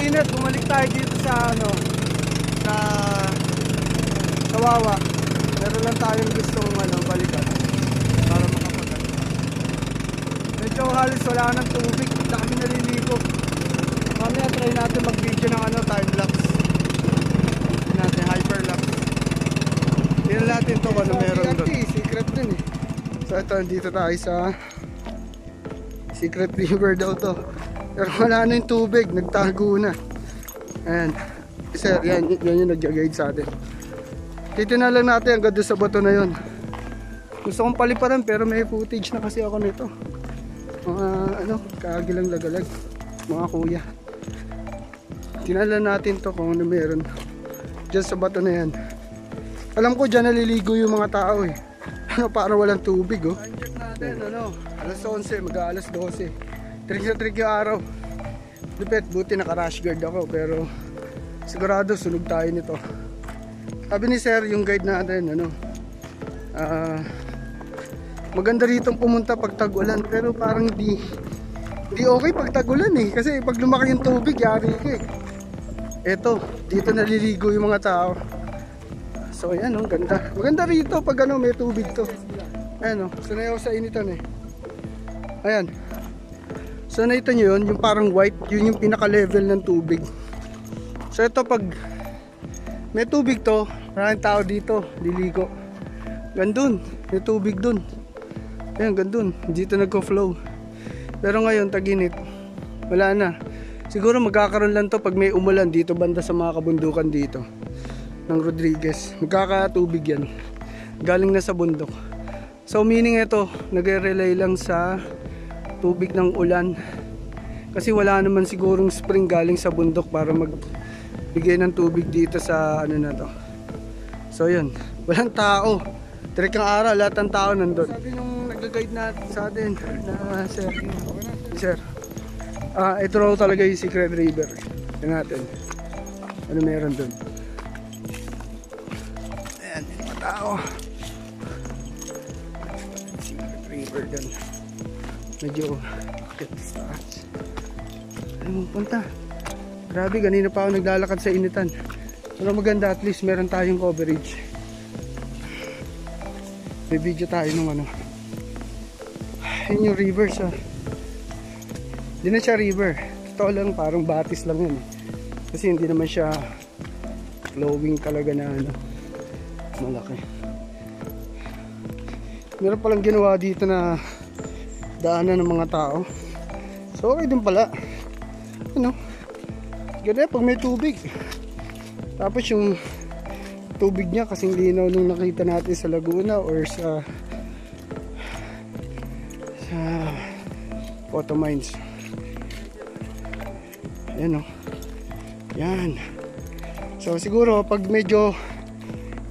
init, bumalik tayo dito sa ano, sa Wawa. Meron lang tayong gustong ano, balikan para makapagal. Medyo halos wala nang tubig, dami naliligo. Mamaya try natin mag-video ng ano, time-lapse. Natin hyperlapse. Tingnan natin to kung ano meron doon. Secret din eh. So ito, dito tayo sa Secret River daw to. Pero wala na yung tubig, nagtago na. Ayan. Sir, yan yung nag-guide sa atin. Titignan lang natin hanggang doon sa bato na yun. Gusto kong paliparan pero may footage na kasi ako nito. Mga ano, kagilang lagalag. Mga kuya. Tingnan natin to kung ano meron dyan sa bato na yan. Alam ko dyan naliligo yung mga tao eh. Ano, para walang tubig oh. Check natin ano, alas 11, mag-aalas 12. Trick na trick yung araw. Lupit, buti naka-rash guard ako pero sigurado sunog tayo nito. Sabi ni sir, yung guide natin ano, maganda rito pumunta pag tag-ulan pero parang di okay pag tag-ulan eh. Kasi pag lumaki yung tubig, yari ka eh. Eto, dito naliligo yung mga tao. So ayan oh, ganda. Maganda rito pag ano, may tubig to. Ayan oh, sanay ako sa initan eh. Ayan. So nakita nyo yun, yung parang white, yun yung pinaka-level ng tubig. So ito pag may tubig to, maraming tao dito, liligo. Gandun, may tubig dun. Ayan, gandun, dito nagko-flow. Pero ngayon, tag-init, wala na. Siguro magkakaroon lang to pag may umulan dito banda sa mga kabundukan dito ng Rodriguez. Magkakatubig yan. Galing na sa bundok. So meaning ito, nagre-relay lang sa tubig ng ulan. Kasi wala naman sigurong spring galing sa bundok para magbigay ng tubig dito sa ano na to. So yun, walang tao. Direk ang araw, lahat ng tao nandun. Sabi nung nag-guide natin sa atin na sir, ito raw talaga yung Secret River. Tingnan natin ano meron dun. Ayan, yung mga tao. Secret River dun. Medyo akit sa taas. Ano mong punta? Grabe, ganina pa ako naglalakad sa initan. Pero maganda, at least meron tayong coverage. May video tayo nung ano. Yun yung river siya. Hindi na siya river. Totoo lang, parang batis lang yun. Kasi hindi naman siya flowing talaga na ano, malaki. Meron palang ginawa dito na daanan ng mga tao. So okay din pala. Ano? Ganda pag may tubig. Tapos yung tubig niya kasing linaw nung nakita natin sa Laguna or sa Photo Mines. Ayan o. Yan. So siguro pag medyo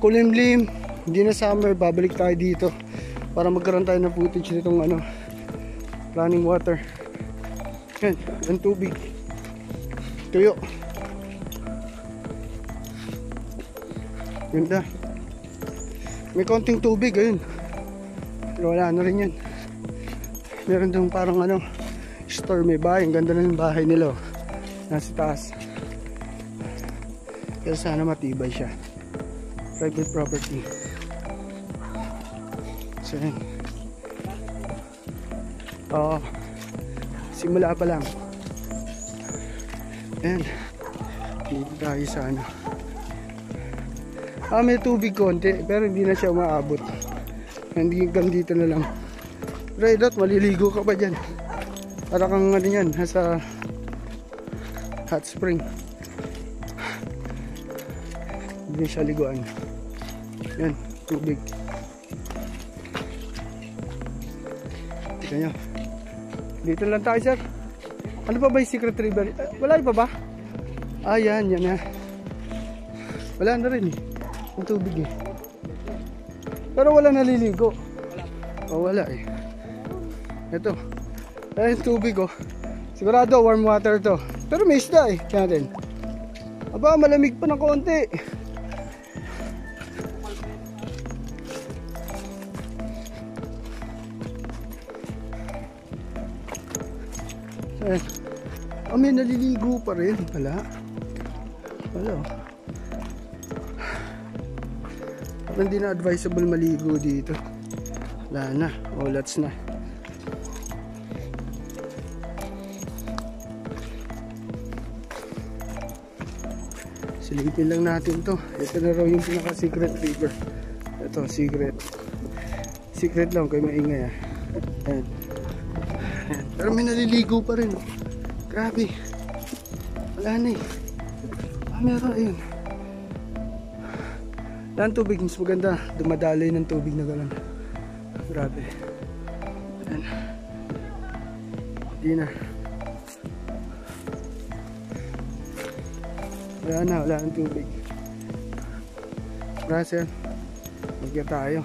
kulimlim, hindi na summer, babalik tayo dito para magkaroon tayo ng footage nitong ano, running water. Yan, ang tubig. Tuyo. Ganda. May konting tubig, ayun. Pero wala na rin yan. Meron doon parang ano, store, may bahay. Ang ganda na yung bahay nila. Nasa taas. Pero sana matibay siya. Private property. So yan. Oo. Simula pa lang. Ayan. Dito tayo sa ano. May tubig konti. Pero hindi na siya maabot. Hindi dito na lang. Right out, maliligo ka pa dyan. Para kang ano yan. Nasa hot spring. Hindi siya liguan. Yan. Tubig. Tika nyo. Dito lang tayo, sir. Ano pa ba yung Secret River? Wala pa ba? Yan, yan na. Wala na rin eh. Yung tubig eh. Pero wala naliligo. Wala eh. Ito. Yung tubig oh. Sigurado warm water to. Pero may isda eh. Kaya natin. Aba, malamig pa ng konti. may naliligo pa rin. Wala. Wala. Parang hindi na advisable maligo dito. Wala na. Olats na. Silipin lang natin to. Ito na raw yung pinaka secret river. Ito, secret. Secret lang kay maingay. Ayan. Ayan. Pero may naliligo pa rin. Grabe. Wala na eh. Meron, ayun. Wala ang tubig. Mas maganda. Dumadaloy ng tubig na gano'n. Grabe. Ayan. Hindi na. Wala ang tubig. Russell, magkita tayo.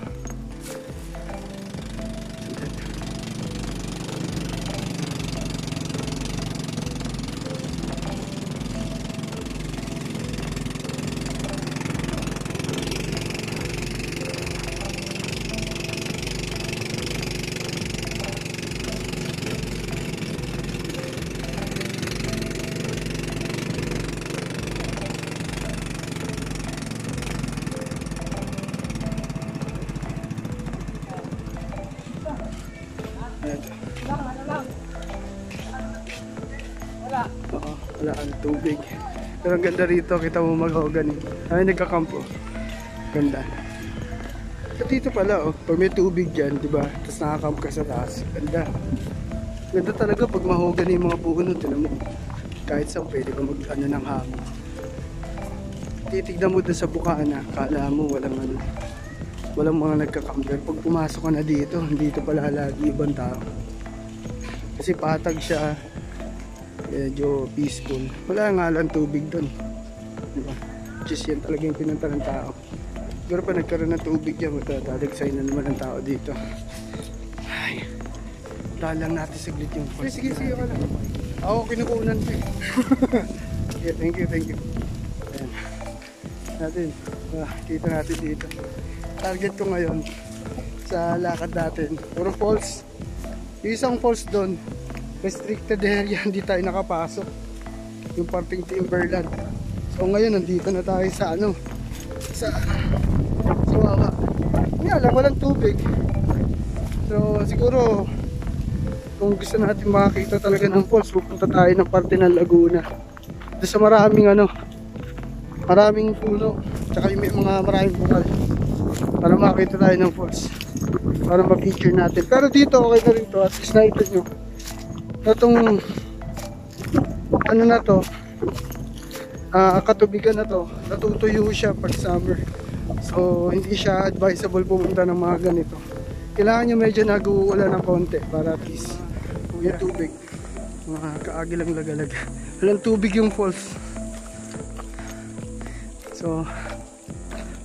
Wala ang tubig. Pero ang ganda rito, kita mo maghogan eh. Ay, nagkakampo. Ganda. At dito pala oh, pag may tubig dyan, diba? Tapos nakakamp ka sa taas. Ganda. Ganda talaga pag mahogan yung mga puno. Tinan mo. Kahit saan pwede ka mag ano ng hangin. Titignan mo dun sa bukana, kala mo walang ano. Walang mga nagkakamp. Pero pag pumasok ka na dito, dito pala lagi ibang tao. Kasi patag siya. Medyo peaceful. Wala nga lang tubig doon. Diba? Just yan talaga yung pinunta ng tao. Pero pa nagkaroon ng tubig yan, matadalagsay na naman ang tao dito. Ay, talang natin saglit yung first. Sige, ka lang. Ako kinukunan ko eh. Yeah, thank you. Ayan. Natin, kita natin dito. Target ko ngayon sa lakad natin. Puro falls. Yung isang falls doon, restricted area, hindi tayo nakapasok. Yung parting Timberland. So ngayon nandito na tayo sa ano, sa Wawa. Nga lang, walang tubig. So siguro kung gusto natin makakita talaga ng falls, pupunta tayo ng parte ng Laguna. Doon sa maraming puno, tsaka yung may mga maraming bukal, para makakita tayo ng falls, para ma-picture natin. Pero dito okay na rin to, at least nakita nyo itong ano na to, katubigan na to, natutuyo siya pag summer. So hindi siya advisable pumunta ng mga ganito. Kailangan nyo medyo nag-uulan ng konti para at least yung tubig mga kaagilang lagalaga. Walang tubig yung falls. So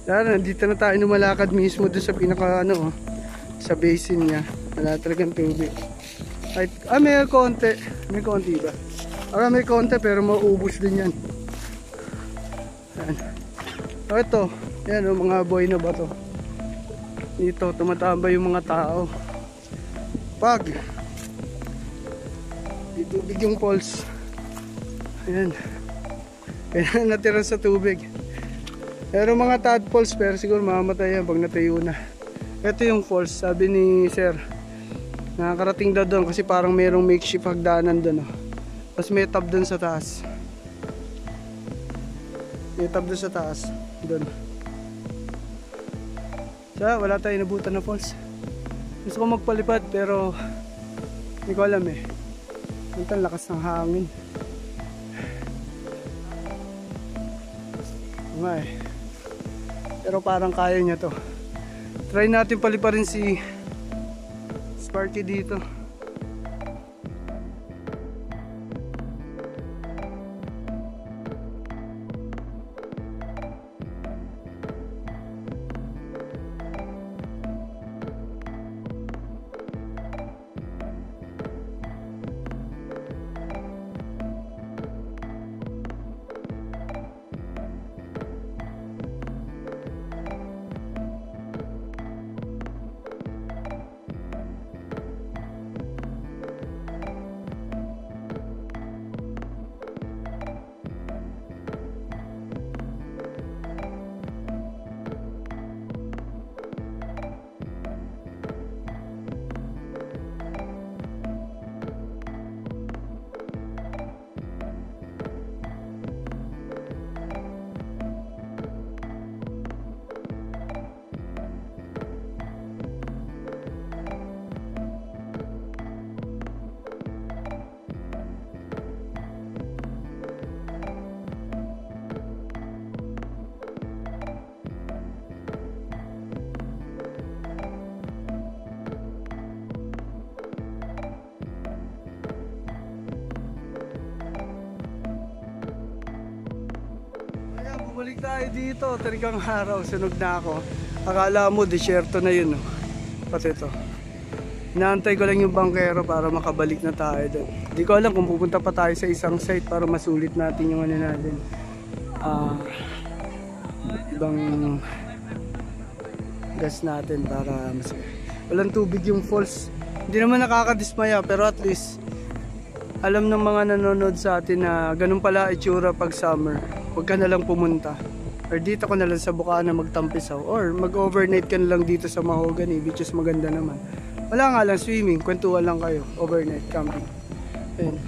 nandito na tayo lumalakad mismo doon sa pinaka ano, sa basin niya. Wala talagang tubig. May konti. May konti ba? May konti pero mauubos din yan. Ayan. Ito. Ayan o, mga buhay na bato. Dito, tumatambay yung mga tao. Pag tubig yung falls. Ayan. Kaya natira sa tubig. Pero mga tadpoles, pero siguro mamamatay yan pag natayo na. Ito yung falls, sabi ni sir. Nakakarating daw doon kasi parang mayroong makeshift hagdanan doon. Oh. Tapos may tab doon sa taas. May tab doon sa taas. Doon. So, wala tayong nabutan na falls. Gusto ko magpalipad pero hindi ko alam eh. Ang lakas ng hangin. Nga eh. Pero parang kaya niya to. Try natin paliparin si Sparky dito. Balik tayo dito, tarigang araw, sunog na ako. Akala mo, disyerto na yun, no? Pati ito. Inaantay ko lang yung bangkero para makabalik na tayo doon. Hindi ko alam kung pupunta pa tayo sa isang site para masulit natin yung ano natin. Ibang gas natin para walang tubig yung falls. Hindi naman nakakadismaya pero at least alam ng mga nanonood sa atin na ganun pala itsura pag summer. Huwag ka na lang pumunta. Or dito ka na lang sa Bukana magtampisaw. Or mag-overnight ka na lang dito sa Mahogany, which is maganda naman. Wala nga lang swimming, kwentuhan lang kayo. Overnight camping. Ayun.